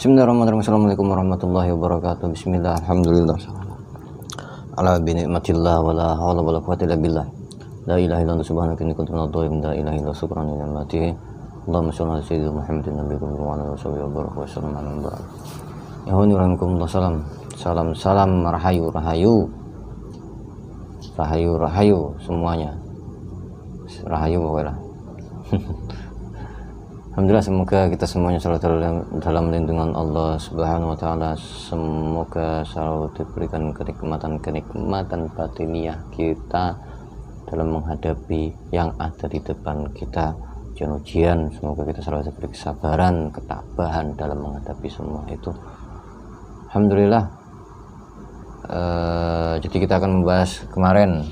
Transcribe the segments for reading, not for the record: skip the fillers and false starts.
Bismillahirrahmanirrahim. Assalamualaikum warahmatullahi wabarakatuh. Bismillah, alhamdulillah. Ala bi ni'matillah wa la hawla wa la quwwata illa billah. La ilaha illallah subhanaka inni kuntu minadh dhalimin. La ilaha illallah subhanaka inni ni'matihi. Allahumma shalli ala sayyidina Muhammadin nabiyyi wa ala alihi wa baraka wa sallam ala nabiyyina. Ya rahimakumullah. Salam rahayu semuanya. Rahayu pokoknya. Alhamdulillah, semoga kita semuanya selalu dalam lindungan Allah Subhanahu wa taala. Semoga selalu diberikan kenikmatan batiniah kita dalam menghadapi yang ada di depan kita, ujian. Semoga kita selalu diberi kesabaran, ketabahan dalam menghadapi semua itu. Alhamdulillah. Jadi kita akan membahas kemarin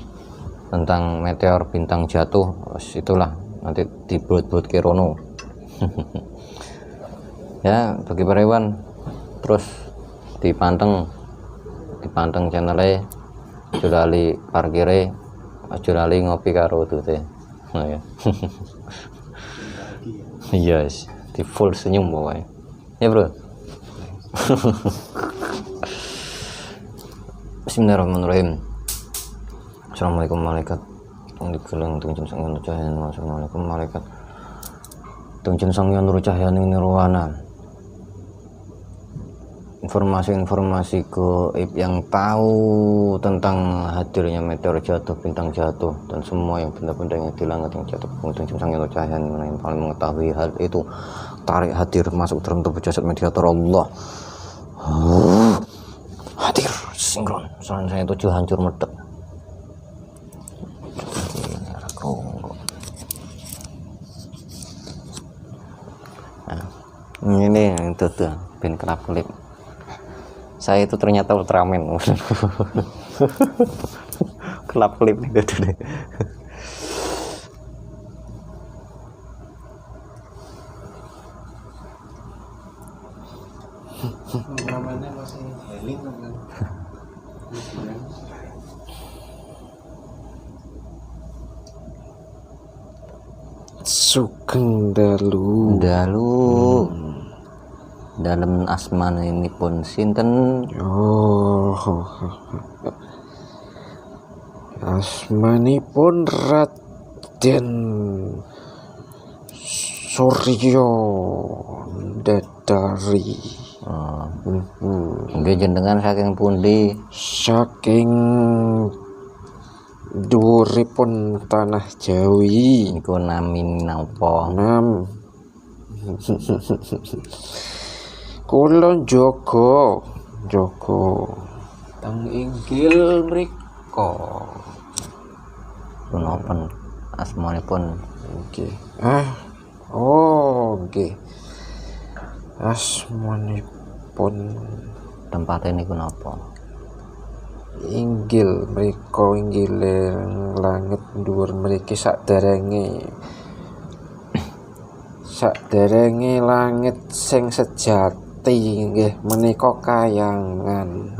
tentang meteor bintang jatuh. Itulah nanti dibuat Kirono. Ya, bagi para hewan terus dipanteng channelnya, jurali parkire, jurali ngopi karo tute. Oh ya. Yes, di full senyum pokoknya. Ya, Bro. Bismillahirrahmanirrahim. Assalamualaikum malaikat yang digelang tunjun sang cahaya. Assalamualaikum malaikat tunjun sang nur cahaya ning nirwana. Informasi-informasi gaib yang tahu tentang hadirnya meteor jatuh, bintang jatuh, dan semua yang benda-benda yang di langit yang jatuh, tunjun sang nur cahaya yang paling mengetahui hal itu, tarik hadir masuk dalam tubuh jasad mediator Allah. Hadir sinkron, soalnya saya tujuh hancur meledak. Ini itu tuh pin kerap klip. Saya itu ternyata Ultraman. Kelap klip nih deh. Ultramannya masih healing kan? Sugeng dalu dalam asmana ini pun sinten. Asmanipun Raden Suryo Dadari. Nggih, jenengan saking pundi? Saking dhuwuripun tanah Jawi. Niku nami napa? Nam kula jaga Tang inggil mriko. Punapa asmanipun? nggih. Nggih. Asmanipun Tempatnya niku napa? inggil mriko, inggile langit dhuwur mriki saderenge langit sing sejati nggih menika kayangan.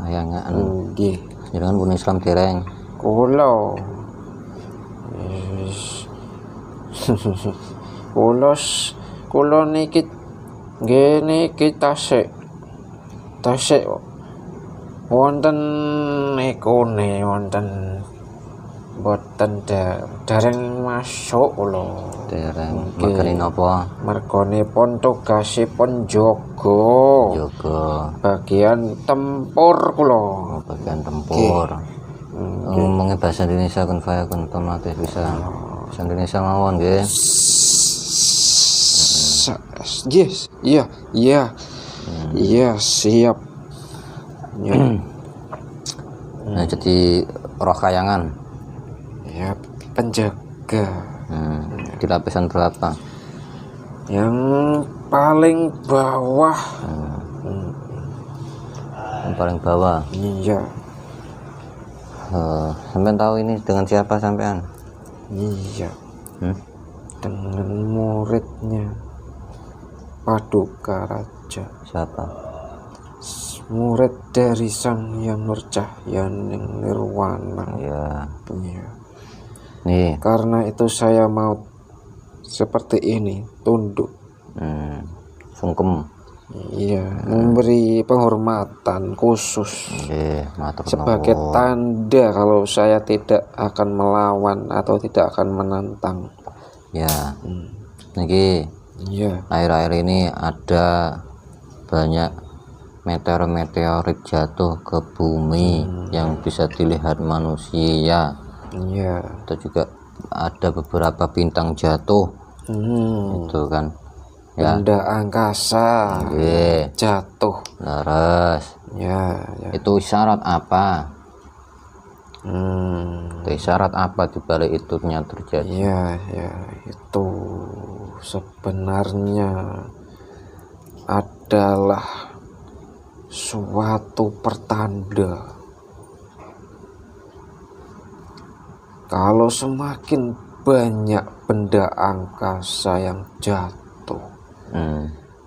Nggih. Jenengan pun Islam dereng? Kula kula niki nggih niki tasik wonten nekone wonten boten dereng masuk kula. Dereng. Mergane napa? Mergonipun tugasipun jaga bagian tempur kula. Bagian tempur. Ngomongnya bahasa Indonesia kun fayakun otomatis bisa. Bahasa Indonesia mawon nggih. Yes, iya, siap. Ya. Nah, jadi roh kayangan. Ya, penjaga. Di lapisan berapa? Yang paling bawah. Yang paling bawah. Iya. Sampean tahu ini dengan siapa sampean? Iya. Dengan muridnya Paduka Raja. Siapa? Murid dari Sang Hyang Nurcahyaning Nirwana. Ya. Iya. Nih. Karena itu saya mau seperti ini, tunduk. Sungkem. Iya, memberi penghormatan khusus matur sebagai nuwun. tanda kalau saya tidak akan melawan atau tidak akan menantang. Ya. Niki Iya. akhir-akhir ini ada banyak meteor-meteorit jatuh ke bumi yang bisa dilihat manusia. Iya. Atau juga ada beberapa bintang jatuh. Itu kan. Ya. Benda angkasa jatuh. Laras. Ya, ya. Itu isyarat apa? Itu isyarat apa dibalik itu terjadi? Ya, ya, itu sebenarnya adalah suatu pertanda kalau semakin banyak benda angkasa yang jatuh,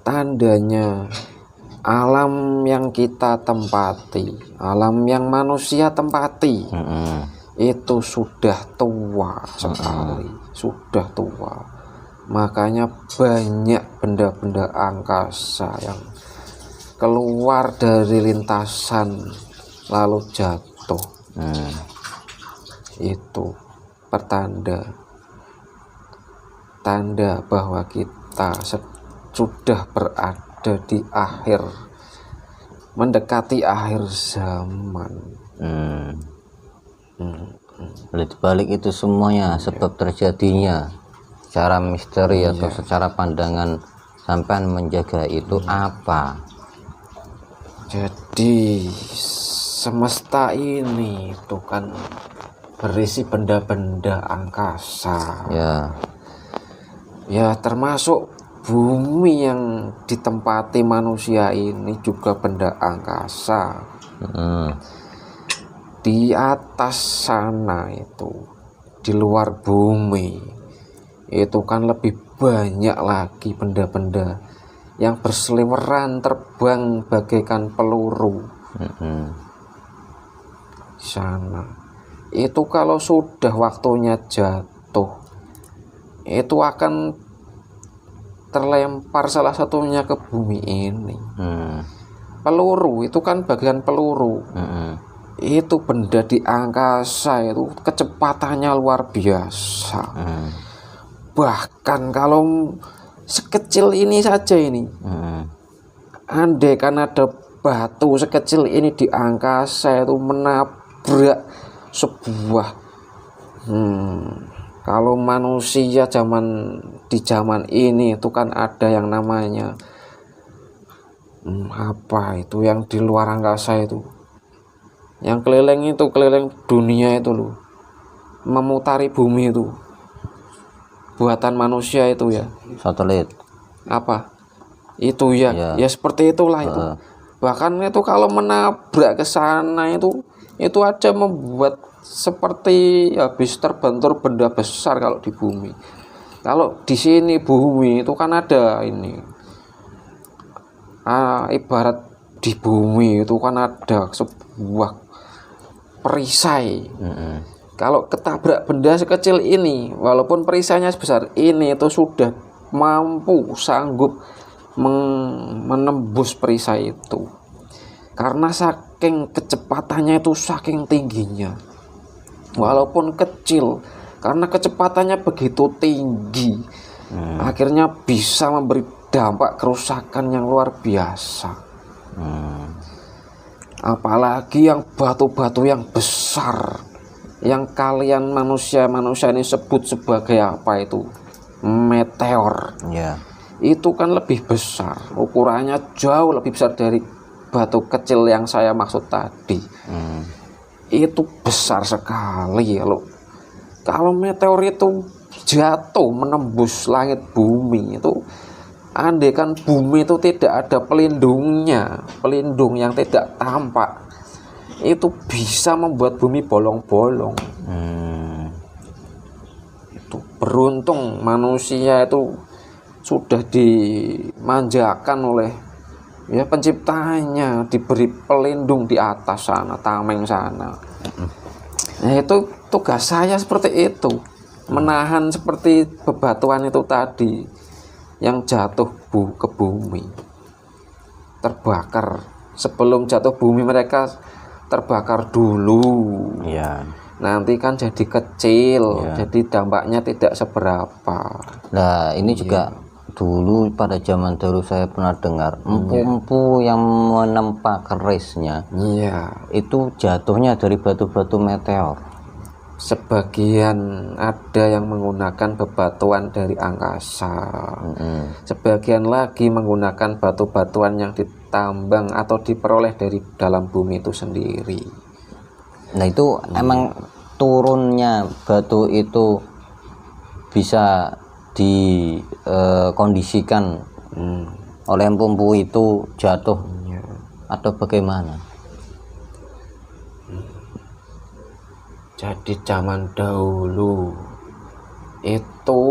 tandanya alam yang kita tempati, alam yang manusia tempati, itu sudah tua sekali, sudah tua. Makanya banyak benda-benda angkasa yang keluar dari lintasan lalu jatuh. Itu pertanda, tanda bahwa kita sudah berada di akhir, mendekati akhir zaman. Di balik itu semuanya sebab terjadinya secara misteri atau secara pandangan sampean menjaga itu apa? Jadi semesta ini itu kan berisi benda-benda angkasa. Ya. Ya, termasuk bumi yang ditempati manusia ini juga benda angkasa. Di atas sana itu, di luar bumi itu kan lebih banyak lagi benda-benda yang berseliweran terbang bagaikan peluru. Sana itu kalau sudah waktunya jatuh, itu akan terlempar salah satunya ke bumi ini. Peluru itu kan bagian peluru. Itu benda di angkasa itu kecepatannya luar biasa. Bahkan kalau sekecil ini saja ini, andai kan ada batu sekecil ini di angkasa itu menabrak sebuah kalau manusia di zaman ini itu kan ada yang namanya apa itu yang di luar angkasa itu, yang keliling dunia itu loh, memutari bumi itu, buatan manusia itu ya, satelit apa itu ya, ya seperti itulah itu. Bahkan itu kalau menabrak ke sana itu aja membuat seperti habis terbentur benda besar kalau di bumi. Kalau di sini bumi itu kan ada ini, ibarat di bumi itu kan ada sebuah perisai. Kalau ketabrak benda sekecil ini, walaupun perisainya sebesar ini, itu sudah sanggup menembus perisai itu, karena saking kecepatannya itu, saking tingginya. Walaupun kecil, karena kecepatannya begitu tinggi, akhirnya bisa memberi dampak kerusakan yang luar biasa. Apalagi yang batu-batu yang besar, yang kalian manusia ini sebut sebagai apa itu, meteor. Itu kan lebih besar, ukurannya jauh lebih besar dari batu kecil yang saya maksud tadi itu besar sekali. Kalau meteor itu jatuh menembus langit bumi itu, andai kan bumi itu tidak ada pelindungnya, pelindung yang tidak tampak, itu bisa membuat bumi bolong-bolong. Itu beruntung manusia itu sudah dimanjakan oleh penciptanya, diberi pelindung di atas sana, tameng sana. Nah, itu tugas saya seperti itu, menahan seperti bebatuan itu tadi yang jatuh ke bumi, terbakar. Sebelum jatuh bumi mereka terbakar dulu. Nanti kan jadi kecil, jadi dampaknya tidak seberapa. Nah, ini juga dulu pada zaman dulu saya pernah dengar empu-empu yang menempa kerisnya itu jatuhnya dari batu-batu meteor. Sebagian ada yang menggunakan bebatuan dari angkasa, sebagian lagi menggunakan batu-batuan yang ditambang atau diperoleh dari dalam bumi itu sendiri. Nah, itu emang turunnya batu itu bisa dikondisikan oleh empu itu jatuh atau bagaimana? Jadi zaman dahulu itu,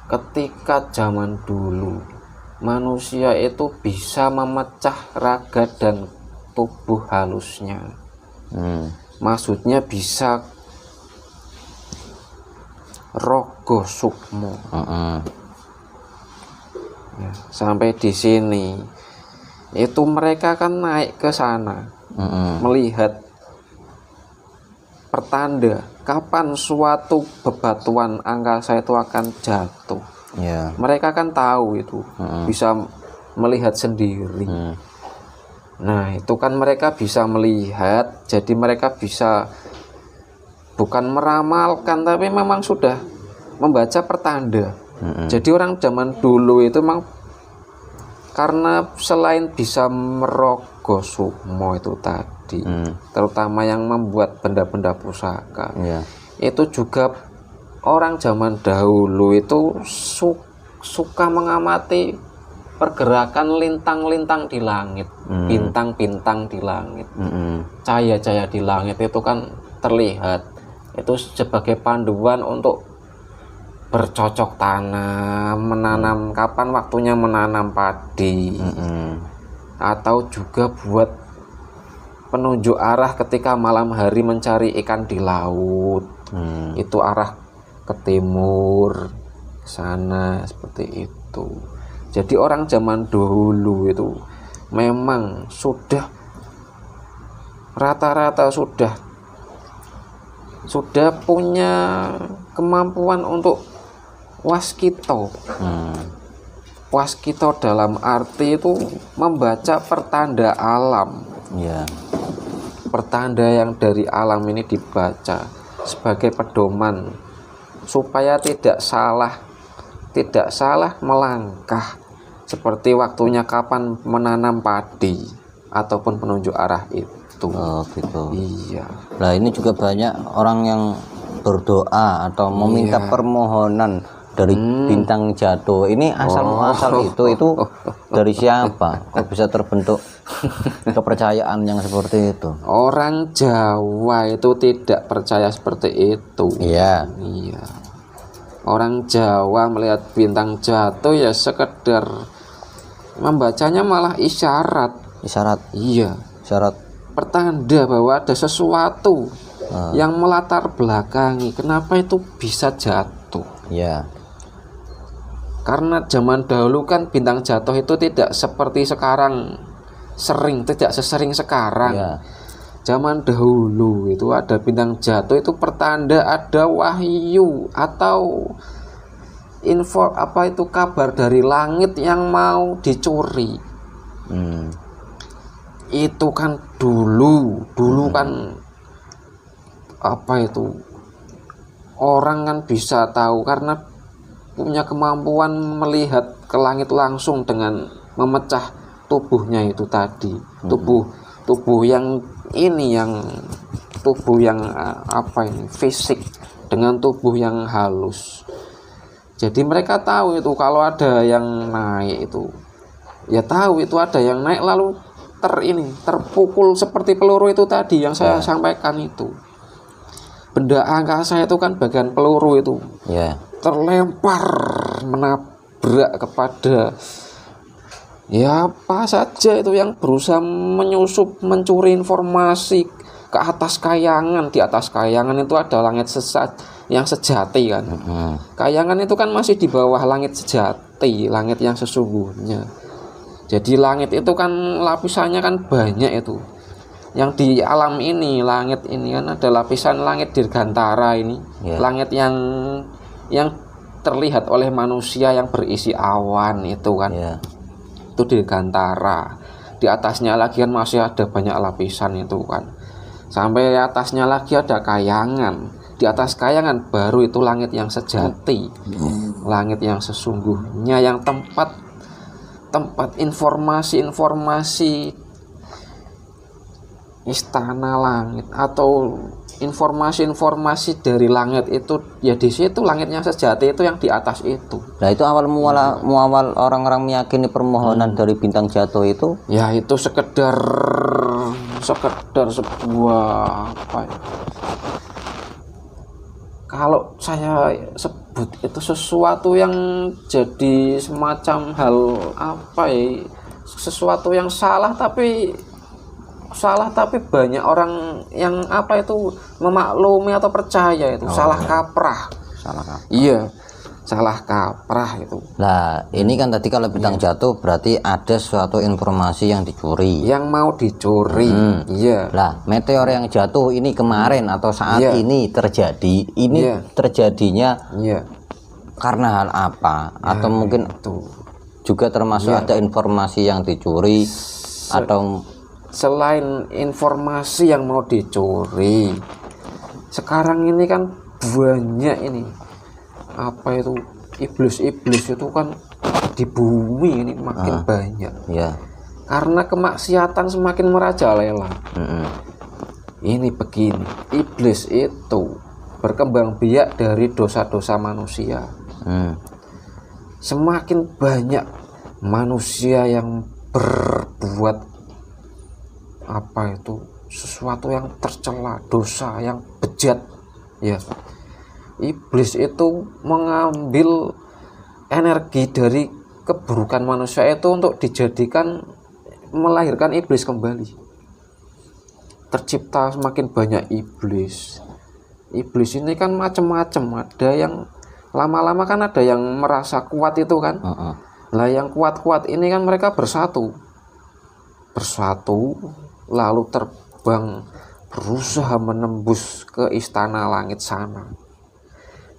ketika zaman dulu manusia itu bisa memecah raga dan tubuh halusnya. Maksudnya bisa rogo sukmo. Sampai di sini itu mereka kan naik ke sana melihat pertanda kapan suatu bebatuan angkasa itu akan jatuh. Mereka kan tahu itu, bisa melihat sendiri. Nah, itu kan mereka bisa melihat, jadi mereka bisa bukan meramalkan, tapi memang sudah membaca pertanda. Jadi orang zaman dulu itu memang karena selain bisa merogoh sukmo itu tadi, terutama yang membuat benda-benda pusaka, itu juga orang zaman dahulu itu suka mengamati pergerakan lintang-lintang di langit, bintang-bintang di langit, cahaya-cahaya di langit itu kan terlihat, itu sebagai panduan untuk bercocok tanam, menanam kapan waktunya menanam padi, atau juga buat penunjuk arah ketika malam hari mencari ikan di laut. Itu arah ke timur, ke sana, seperti itu. Jadi orang zaman dahulu itu memang sudah rata-rata sudah punya kemampuan untuk waskito. Waskito dalam arti itu membaca pertanda alam. Pertanda yang dari alam ini dibaca sebagai pedoman supaya tidak salah melangkah, seperti waktunya kapan menanam padi ataupun penunjuk arah itu. Gitu. Iya. Nah, ini juga banyak orang yang berdoa atau meminta permohonan dari bintang jatuh. Ini asal itu dari siapa? Kok bisa terbentuk kepercayaan yang seperti itu? Orang Jawa itu tidak percaya seperti itu. Iya. Orang Jawa melihat bintang jatuh ya sekedar membacanya malah isyarat. Iya. Isyarat pertanda bahwa ada sesuatu yang melatar belakangi kenapa itu bisa jatuh. Karena zaman dahulu kan bintang jatuh itu tidak seperti sekarang, tidak sesering sekarang. Zaman dahulu itu ada bintang jatuh itu pertanda ada wahyu atau info kabar dari langit yang mau dicuri. Itu kan dulu kan orang kan bisa tahu karena punya kemampuan melihat ke langit langsung dengan memecah tubuhnya itu tadi, tubuh yang ini, yang tubuh yang apa ini, fisik dengan tubuh yang halus. Jadi mereka tahu itu kalau ada yang naik itu, ya tahu itu ada yang naik lalu terpukul seperti peluru itu tadi yang saya sampaikan itu. Benda angkasa itu kan bagian peluru itu terlempar menabrak kepada ya apa saja itu yang berusaha menyusup mencuri informasi ke atas kayangan. Di atas kayangan itu ada langit yang sejati kan. Kayangan itu kan masih di bawah langit sejati, langit yang sesungguhnya. Jadi langit itu kan lapisannya kan banyak itu. Yang di alam ini, langit ini kan ada lapisan langit dirgantara ini. Langit yang terlihat oleh manusia yang berisi awan itu kan. Itu dirgantara. Di atasnya lagi kan masih ada banyak lapisan itu kan. Sampai atasnya lagi ada kayangan. Di atas kayangan baru itu langit yang sejati. Langit yang sesungguhnya, yang tempat informasi istana langit atau informasi dari langit itu ya di situ langit yang sejati itu yang di atas itu. Nah itu awal muawal orang-orang meyakini permohonan dari bintang jatuh itu ya itu sekedar sebuah apa ya, kalau saya sebut itu sesuatu yang jadi semacam hal apa ya, sesuatu yang salah tapi banyak orang yang apa itu memaklumi atau percaya itu salah kaprah. Iya, salah kaprah itu. Nah ini kan tadi kalau bintang jatuh berarti ada suatu informasi yang dicuri, yang mau dicuri. Iya. Lah meteor yang jatuh ini kemarin atau saat ini terjadi, ini terjadinya karena hal apa? Atau mungkin itu juga termasuk ada informasi yang dicuri atau selain informasi yang mau dicuri, sekarang ini kan banyak ini apa itu iblis itu kan di bumi ini makin banyak karena kemaksiatan semakin merajalela. Ini begini, iblis itu berkembang biak dari dosa-dosa manusia. Semakin banyak manusia yang berbuat apa itu sesuatu yang tercela, dosa yang bejat ya, iblis itu mengambil energi dari keburukan manusia itu untuk dijadikan melahirkan iblis kembali. Tercipta semakin banyak iblis ini kan macam-macam. Ada yang lama-lama kan ada yang merasa kuat itu kan. Lah yang kuat-kuat ini kan mereka bersatu lalu terbang berusaha menembus ke istana langit sana.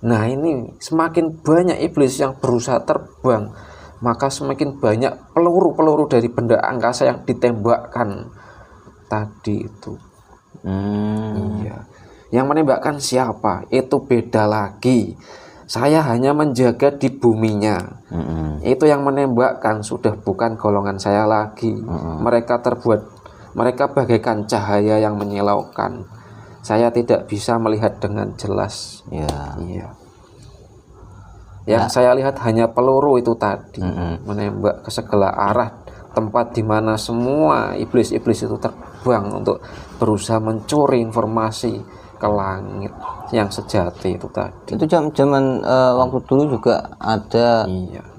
Nah ini semakin banyak iblis yang berusaha terbang, maka semakin banyak peluru-peluru dari benda angkasa yang ditembakkan tadi itu. Iya. Yang menembakkan siapa? Itu beda lagi. Saya hanya menjaga di buminya. Itu yang menembakkan sudah bukan golongan saya lagi. Mereka bagaikan cahaya yang menyilaukan. Saya tidak bisa melihat dengan jelas. Iya. Yang saya lihat hanya peluru itu tadi, menembak ke segala arah, tempat di mana semua iblis-iblis itu terbang untuk berusaha mencuri informasi ke langit yang sejati itu tadi. Itu zaman waktu dulu juga ada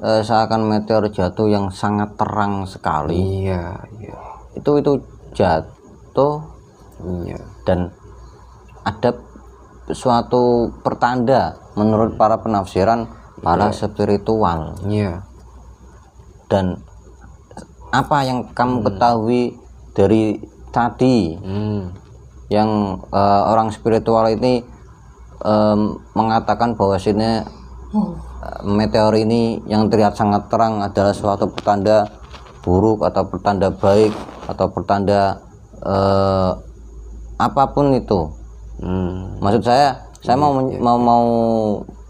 seakan meteor jatuh yang sangat terang sekali. Iya. Itu jatuh. Dan ada suatu pertanda menurut para penafsiran para spiritual. Dan apa yang kamu ketahui dari tadi yang orang spiritual ini mengatakan bahwa sini meteor ini yang terlihat sangat terang adalah suatu pertanda buruk atau pertanda baik atau pertanda apapun itu. Maksud saya mau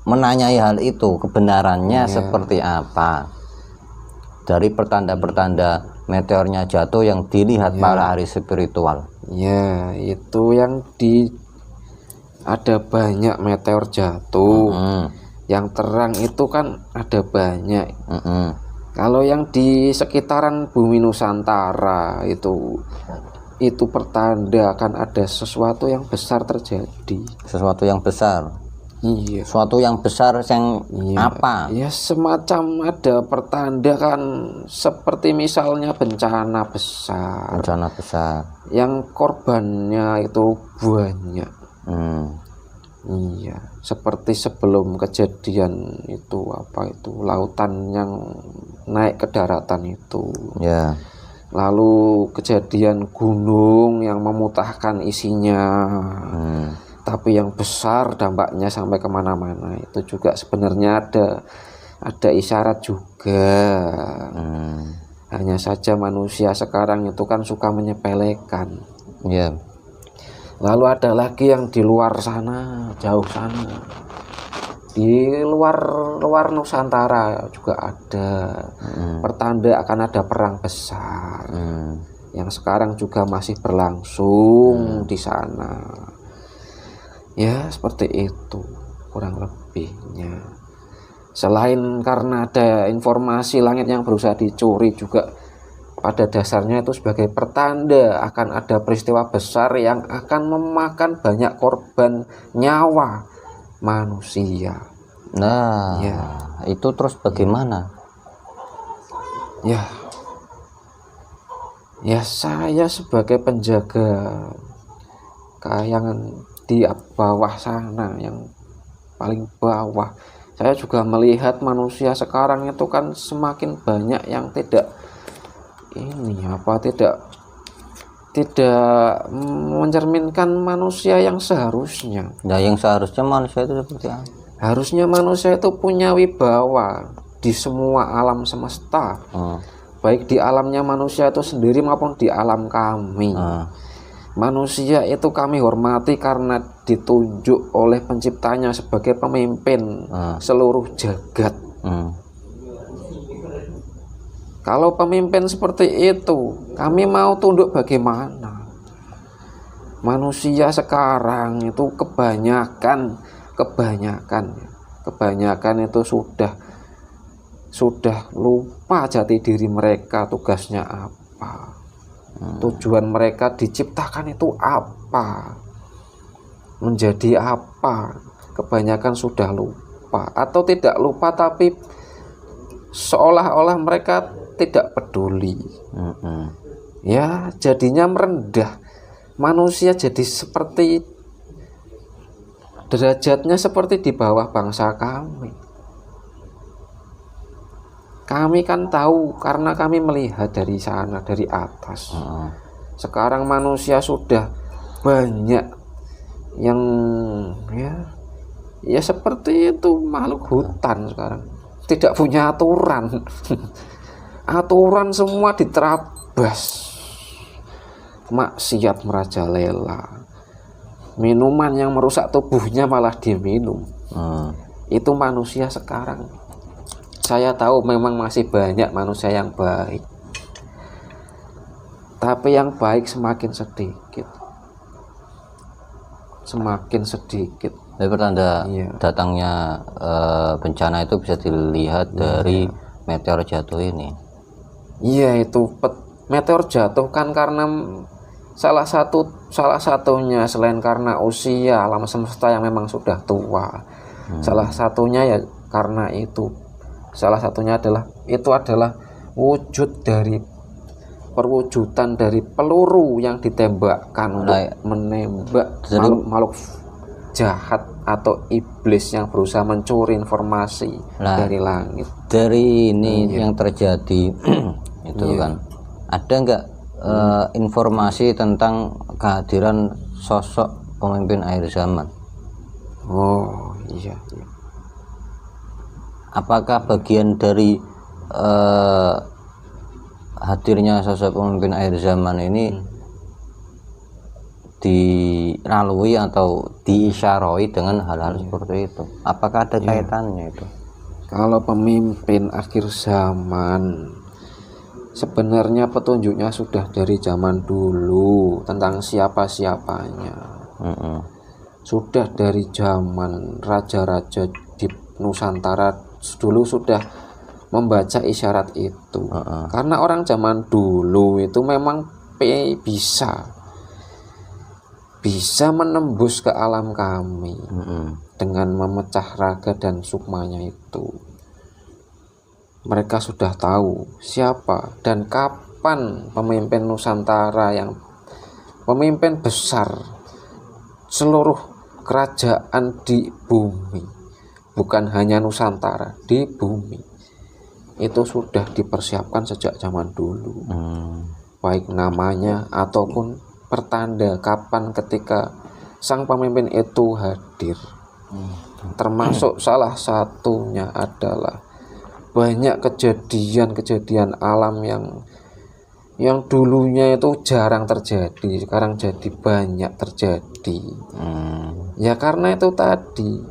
menanyai hal itu kebenarannya seperti apa. dari pertanda-pertanda meteornya jatuh yang dilihat para ahli spiritual. Ya, itu yang ada banyak meteor jatuh. Yang terang itu kan ada banyak. Kalau yang di sekitaran bumi Nusantara itu pertanda akan ada sesuatu yang besar terjadi. Sesuatu yang besar. Iya. Sesuatu yang besar yang apa? Ya semacam ada pertanda kan, seperti misalnya bencana besar. Bencana besar. Yang korbannya itu banyak. Iya, seperti sebelum kejadian itu lautan yang naik ke daratan itu. Ya. Lalu kejadian gunung yang memutahkan isinya. Tapi yang besar dampaknya sampai kemana-mana, itu juga sebenarnya ada isyarat juga. Hanya saja manusia sekarang itu kan suka menyepelekan. Ya. Lalu ada lagi yang di luar sana, jauh sana, di luar Nusantara juga ada pertanda akan ada perang besar yang sekarang juga masih berlangsung di sana. Ya seperti itu kurang lebihnya. Selain karena ada informasi langit yang berusaha dicuri, juga pada dasarnya itu sebagai pertanda akan ada peristiwa besar yang akan memakan banyak korban nyawa manusia. Nah, itu terus bagaimana? Ya saya sebagai penjaga kayangan di bawah sana, yang paling bawah, saya juga melihat manusia sekarang itu kan semakin banyak yang tidak mencerminkan manusia yang seharusnya. Nah, yang seharusnya manusia itu seperti apa? Harusnya manusia itu punya wibawa di semua alam semesta, baik di alamnya manusia itu sendiri maupun di alam kami. Manusia itu kami hormati karena ditunjuk oleh penciptanya sebagai pemimpin seluruh jagat. Kalau pemimpin seperti itu, kami mau tunduk bagaimana? Manusia sekarang itu kebanyakan itu sudah lupa jati diri mereka, tugasnya apa, tujuan mereka diciptakan itu apa, menjadi apa. Kebanyakan sudah lupa, atau tidak lupa tapi seolah-olah mereka tidak peduli. Ya jadinya merendah. Manusia jadi seperti derajatnya seperti di bawah bangsa kami. Kami kan tahu karena kami melihat dari sana, dari atas. Sekarang manusia sudah banyak yang ya seperti itu, makhluk hutan sekarang tidak punya aturan. Aturan semua diterabas, maksiat merajalela, minuman yang merusak tubuhnya malah diminum. Itu manusia sekarang. Saya tahu memang masih banyak manusia yang baik, tapi yang baik semakin sedikit. Jadi pertanda datangnya bencana itu bisa dilihat dari meteor jatuh ini. Iya, itu meteor jatuh kan karena salah satunya selain karena usia alam semesta yang memang sudah tua. Salah satunya ya karena itu. Salah satunya adalah perwujudan dari peluru yang ditembakkan untuk menembak makhluk jahat atau iblis yang berusaha mencuri informasi dari langit. Dari ini yang terjadi itu kan ada nggak informasi tentang kehadiran sosok pemimpin akhir zaman? Oh iya. Apakah bagian dari hadirnya sosok pemimpin akhir zaman ini dilalui atau diisyarai dengan hal-hal seperti itu? Apakah ada kaitannya itu? Kalau pemimpin akhir zaman sebenarnya petunjuknya sudah dari zaman dulu tentang siapa-siapanya. Sudah dari zaman raja-raja di Nusantara dulu sudah membaca isyarat itu. Karena orang zaman dulu itu memang bisa menembus ke alam kami dengan memecah raga dan sukmanya itu. Mereka sudah tahu siapa dan kapan pemimpin Nusantara yang pemimpin besar seluruh kerajaan di bumi, bukan hanya Nusantara, di bumi itu sudah dipersiapkan sejak zaman dulu. Baik namanya ataupun pertanda kapan ketika sang pemimpin itu hadir. Termasuk salah satunya adalah banyak kejadian-kejadian alam yang dulunya itu jarang terjadi, sekarang jadi banyak terjadi. Ya karena itu tadi,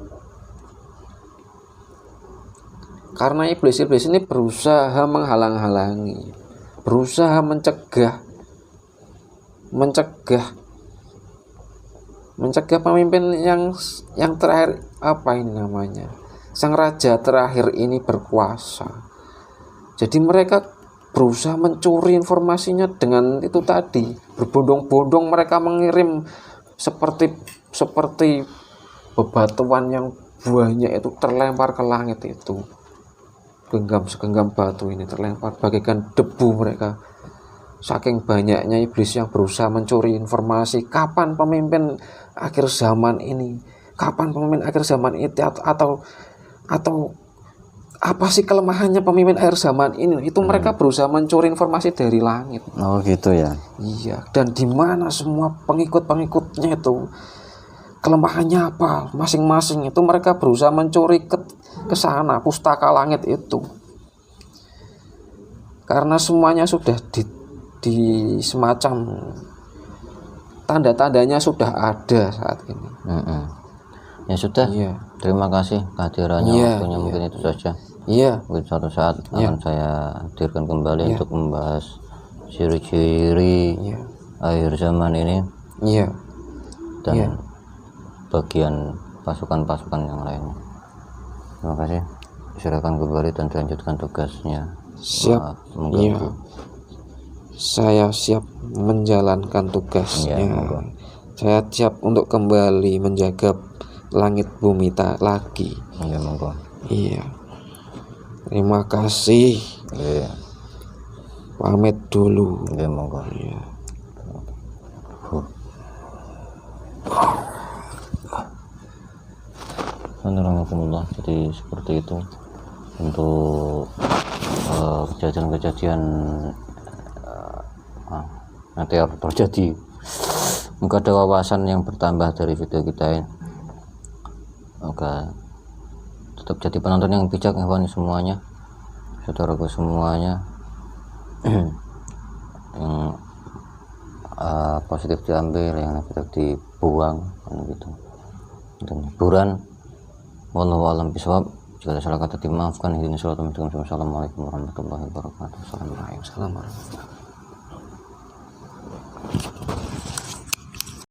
karena iblis ini berusaha menghalang-halangi, berusaha mencegah pemimpin yang terakhir, apa ini namanya, sang raja terakhir ini berkuasa. Jadi mereka berusaha mencuri informasinya dengan itu tadi, berbondong-bondong mereka mengirim seperti bebatuan yang banyak itu terlempar ke langit itu. Segenggam batu ini terlempar bagaikan debu mereka. Saking banyaknya iblis yang berusaha mencuri informasi kapan pemimpin akhir zaman ini, kapan pemimpin akhir zaman itu, atau apa sih kelemahannya pemimpin akhir zaman ini. Itu mereka berusaha mencuri informasi dari langit. Oh gitu ya. Iya, dan di mana semua pengikut-pengikutnya itu kelemahannya apa masing-masing, itu mereka berusaha mencuri ke sana, pustaka langit itu. Karena semuanya sudah di semacam tanda-tandanya sudah ada saat ini. Ya sudah. Iya. Terima kasih kehadirannya, waktunya mungkin itu saja. Iya. Mungkin suatu saat akan saya hadirkan kembali untuk membahas ciri-ciri akhir zaman ini. Iya. Dan bagian pasukan-pasukan yang lainnya. Terima kasih. Silakan kembali dan dilanjutkan tugasnya. Siap. Iya. Saya siap menjalankan tugasnya. Saya siap untuk kembali menjaga langit bumi lagi. Ya, monggo. Iya. Terima kasih. Iya. Pamit dulu. Ya, monggo. Iya. Alhamdulillah. Jadi seperti itu untuk kejadian-kejadian nanti harus terjadi. Mungkin ada wawasan yang bertambah dari video kita ini. Oke, tetap jadi penonton yang bijak ya kawan semuanya, saudaraku semuanya. Yang positif diambil, yang negatif dibuang, gitu. Dan hiburan. Wallahu a'lam bishawab. Jika ada salah kata dimaafkan. Assalamualaikum warahmatullahi wabarakatuh. Assalamualaikum warahmatullahi wabarakatuh.